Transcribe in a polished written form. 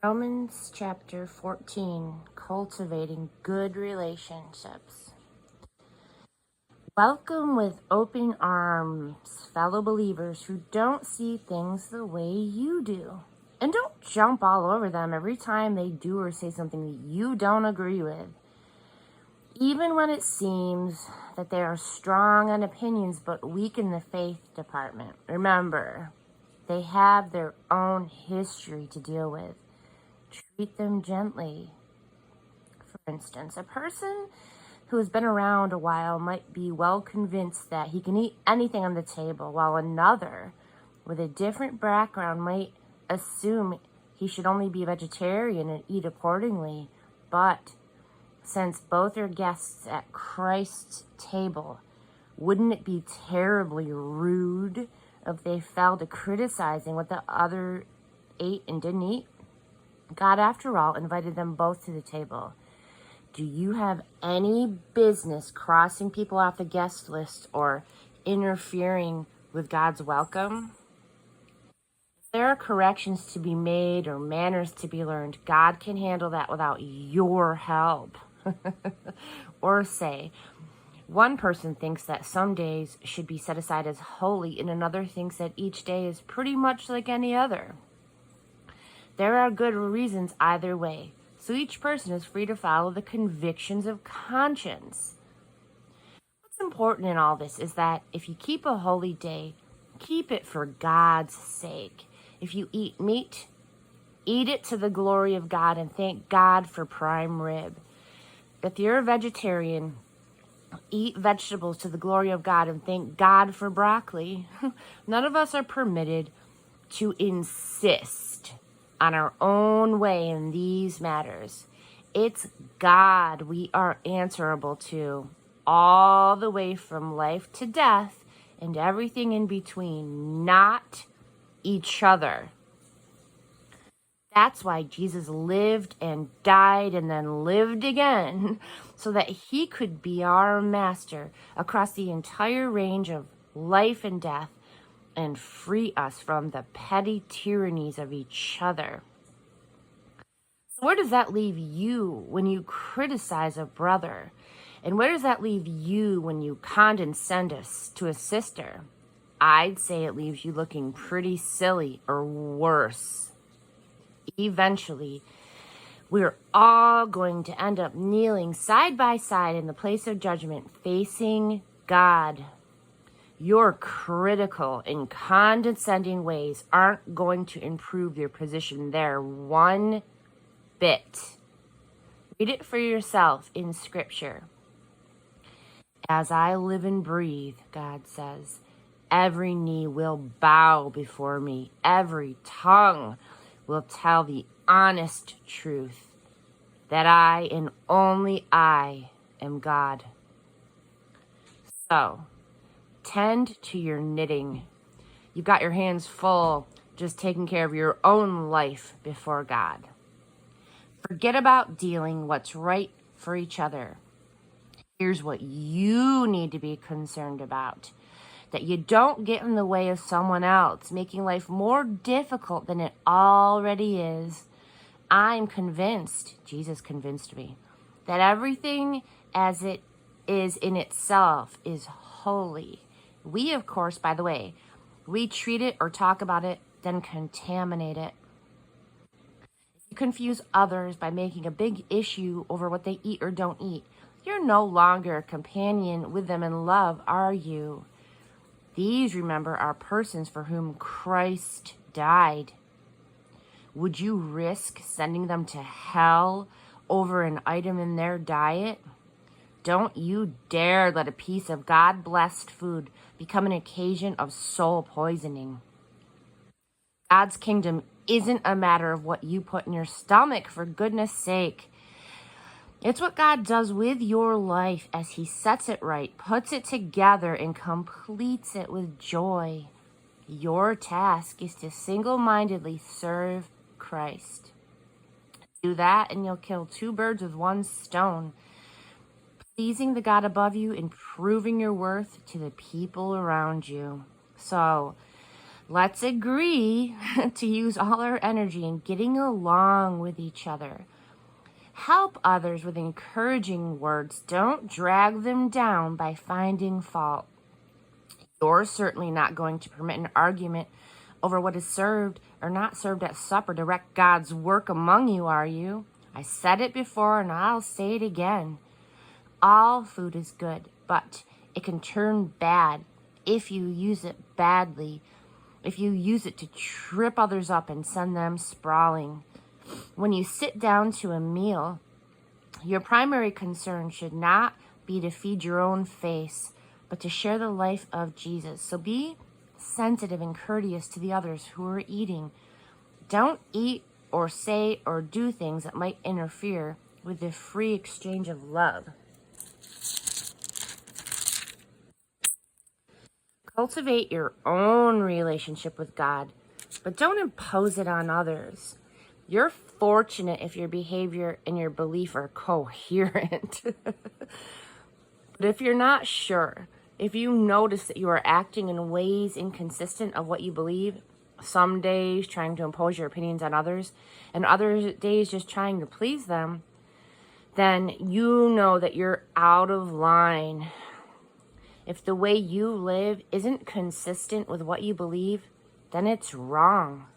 Romans chapter 14, cultivating good relationships. Welcome with open arms, fellow believers who don't see things the way you do. And don't jump all over them every time they do or say something that you don't agree with. Even when it seems that they are strong on opinions but weak in the faith department. Remember, they have their own history to deal with. Treat them gently. For instance, a person who has been around a while might be well convinced that he can eat anything on the table, while another with a different background might assume he should only be a vegetarian and eat accordingly. But since both are guests at Christ's table, wouldn't it be terribly rude if they fell to criticizing what the other ate and didn't eat? God, after all, invited them both to the table. Do you have any business crossing people off the guest list or interfering with God's welcome? If there are corrections to be made or manners to be learned, God can handle that without your help. Or say, one person thinks that some days should be set aside as holy, and another thinks that each day is pretty much like any other. There are good reasons either way, so each person is free to follow the convictions of conscience. What's important in all this is that if you keep a holy day, keep it for God's sake. If you eat meat, eat it to the glory of God and thank God for prime rib. If you're a vegetarian, eat vegetables to the glory of God and thank God for broccoli. None of us are permitted to insist on our own way in these matters. It's God we are answerable to, all the way from life to death and everything in between, not each other. That's why Jesus lived and died and then lived again, so that he could be our master across the entire range of life and death and free us from the petty tyrannies of each other. So where does that leave you when you criticize a brother? And where does that leave you when you condescend to a sister? I'd say it leaves you looking pretty silly, or worse. Eventually, we're all going to end up kneeling side by side in the place of judgment, facing God. Your critical and condescending ways aren't going to improve your position there one bit. Read it for yourself in Scripture. As I live and breathe, God says, every knee will bow before me. Every tongue will tell the honest truth that I and only I am God. So, tend to your knitting. You've got your hands full just taking care of your own life before God. Forget about dealing what's right for each other. Here's what you need to be concerned about: that you don't get in the way of someone else, making life more difficult than it already is. I'm convinced, Jesus convinced me, that everything as it is in itself is holy. We, of course, by the way, we treat it or talk about it, then contaminate it. If you confuse others by making a big issue over what they eat or don't eat, you're no longer a companion with them in love, are you? These, remember, are persons for whom Christ died. Would you risk sending them to hell over an item in their diet? Don't you dare let a piece of God-blessed food become an occasion of soul poisoning. God's kingdom isn't a matter of what you put in your stomach, for goodness sake. It's what God does with your life as he sets it right, puts it together, and completes it with joy. Your task is to single-mindedly serve Christ. Do that and you'll kill two birds with one stone, pleasing the God above you and proving your worth to the people around you. So, Let's agree to use all our energy in getting along with each other. Help others with encouraging words. Don't drag them down by finding fault. You're certainly not going to permit an argument over what is served or not served at supper to wreck God's work among you, are you? I said it before and I'll say it again. All food is good, but it can turn bad if you use it badly, if you use it to trip others up and send them sprawling. When you sit down to a meal, your primary concern should not be to feed your own face, but to share the life of Jesus. So be sensitive and courteous to the others who are eating. Don't eat or say or do things that might interfere with the free exchange of love. Cultivate your own relationship with God, but don't impose it on others. You're fortunate if your behavior and your belief are coherent. But if you're not sure, if you notice that you are acting in ways inconsistent of what you believe, some days trying to impose your opinions on others, and other days just trying to please them, then you know that you're out of line. If the way you live isn't consistent with what you believe, then it's wrong.